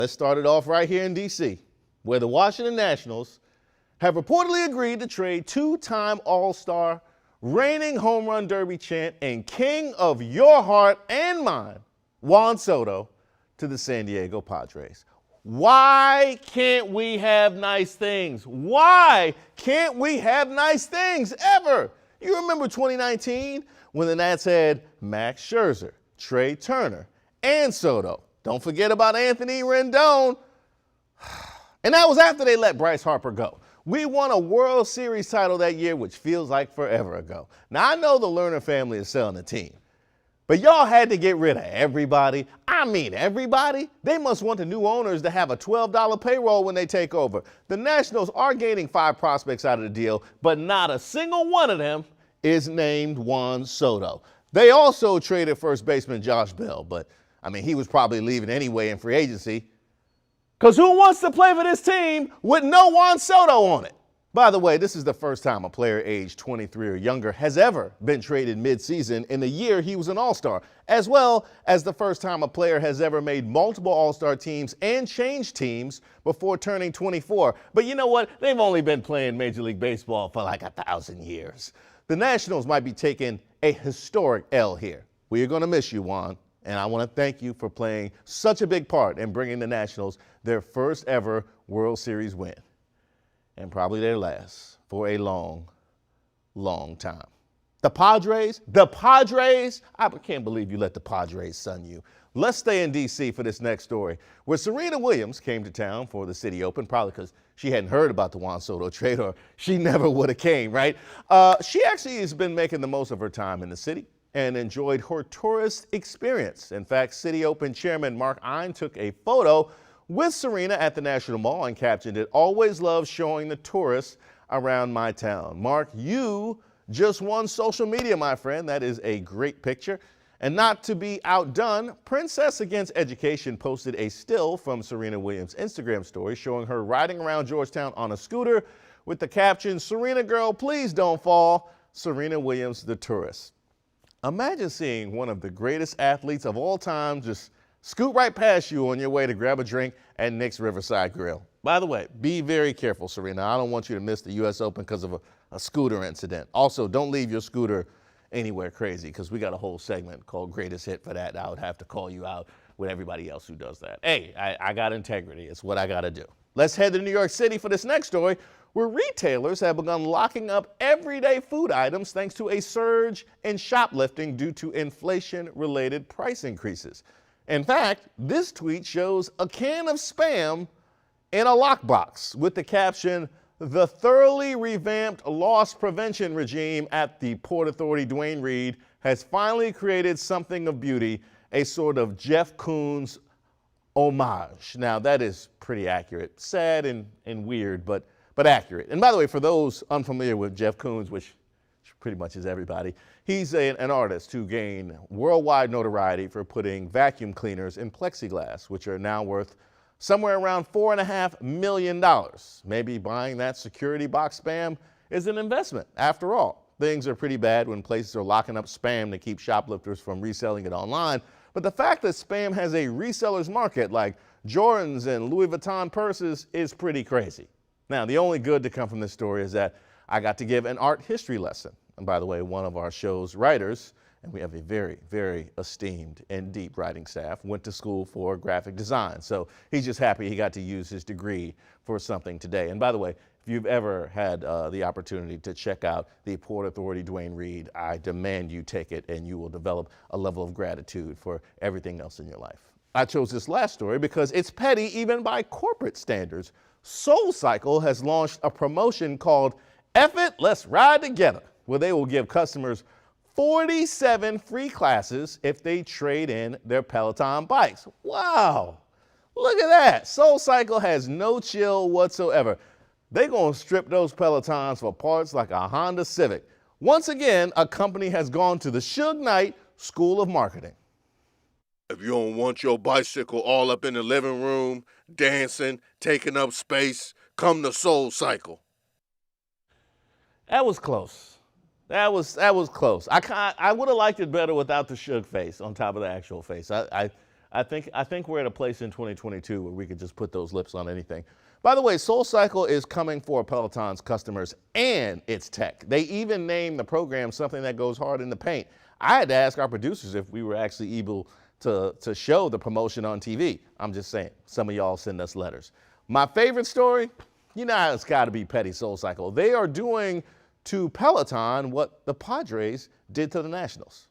Let's start it off right here in D.C., where the Washington Nationals have reportedly agreed to trade two-time All-Star, reigning home run derby champ, and king of your heart and mine, Juan Soto, to the San Diego Padres. Why can't we have nice things? Why can't we have nice things ever? You remember 2019 when the Nats had Max Scherzer, Trey Turner, and Soto. Don't forget about Anthony Rendon. And that was after they let Bryce Harper go. We won a World Series title that year, which feels like forever ago. Now, I know the Lerner family is selling the team, but y'all had to get rid of everybody. I mean, everybody. They must want the new owners to have a $12 payroll when they take over. The Nationals are gaining 5 prospects out of the deal, but not a single one of them is named Juan Soto. They also traded first baseman Josh Bell, but, I mean, he was probably leaving anyway in free agency. Because who wants to play for this team with no Juan Soto on it? By the way, this is the first time a player aged 23 or younger has ever been traded midseason in the year he was an All-Star, as well as the first time a player has ever made multiple All-Star teams and changed teams before turning 24. But you know what? They've only been playing Major League Baseball for like 1,000 years. The Nationals might be taking a historic L here. We are going to miss you, Juan. And I want to thank you for playing such a big part in bringing the Nationals their first ever World Series win. And probably their last for a long, long time. The Padres, I can't believe you let the Padres sun you. Let's stay in D.C. for this next story, where Serena Williams came to town for the City Open, probably because she hadn't heard about the Juan Soto trade, or she never would have came, right? She actually has been making the most of her time in the city and enjoyed her tourist experience. In fact, City Open chairman Mark Ein took a photo with Serena at the National Mall and captioned it, "Always love showing the tourists around my town." Mark, you just won social media, my friend. That is a great picture. And not to be outdone, Princess Against Education posted a still from Serena Williams' Instagram story showing her riding around Georgetown on a scooter with the caption, "Serena girl, please don't fall. Serena Williams, the tourist." Imagine seeing one of the greatest athletes of all time just scoot right past you on your way to grab a drink at Nick's Riverside Grill. By the way, be very careful, Serena. I don't want you to miss the U.S. Open because of a scooter incident. Also, don't leave your scooter anywhere crazy, because we got a whole segment called Greatest Hit for that. I would have to call you out with everybody else who does that. Hey, I got integrity. It's what I got to do. Let's head to New York City for this next story, where retailers have begun locking up everyday food items thanks to a surge in shoplifting due to inflation-related price increases. In fact, this tweet shows a can of Spam in a lockbox with the caption, "The thoroughly revamped loss prevention regime at the Port Authority Duane Reade has finally created something of beauty, a sort of Jeff Koons homage." Now, that is pretty accurate. Sad and weird, but accurate. And by the way, for those unfamiliar with Jeff Koons, which pretty much is everybody, he's an artist who gained worldwide notoriety for putting vacuum cleaners in plexiglass, which are now worth somewhere around $4.5 million. Maybe buying that security box Spam is an investment. After all, things are pretty bad when places are locking up Spam to keep shoplifters from reselling it online. But the fact that Spam has a reseller's market like Jordans and Louis Vuitton purses is pretty crazy. Now, the only good to come from this story is that I got to give an art history lesson. And by the way, one of our show's writers, and we have a very, very esteemed and deep writing staff, went to school for graphic design. So he's just happy he got to use his degree for something today. And by the way, if you've ever had the opportunity to check out the Port Authority Duane Reade, I demand you take it, and you will develop a level of gratitude for everything else in your life. I chose this last story because it's petty even by corporate standards. SoulCycle has launched a promotion called F It, Let's Ride Together, where they will give customers 47 free classes if they trade in their Peloton bikes. Wow, look at that. SoulCycle has no chill whatsoever. They're going to strip those Pelotons for parts like a Honda Civic. Once again, a company has gone to the Suge Knight School of Marketing. If you don't want your bicycle all up in the living room, dancing, taking up space, come to SoulCycle. That was close. That was close. I would have liked it better without the Suge face on top of the actual face. I I think we're at a place in 2022 where we could just put those lips on anything. By the way, SoulCycle is coming for Peloton's customers and its tech. They even named the program something that goes hard in the paint. I had to ask our producers if we were actually able to show the promotion on TV. I'm just saying, some of y'all send us letters. My favorite story, you know how it's got to be Petty SoulCycle. They are doing to Peloton what the Padres did to the Nationals.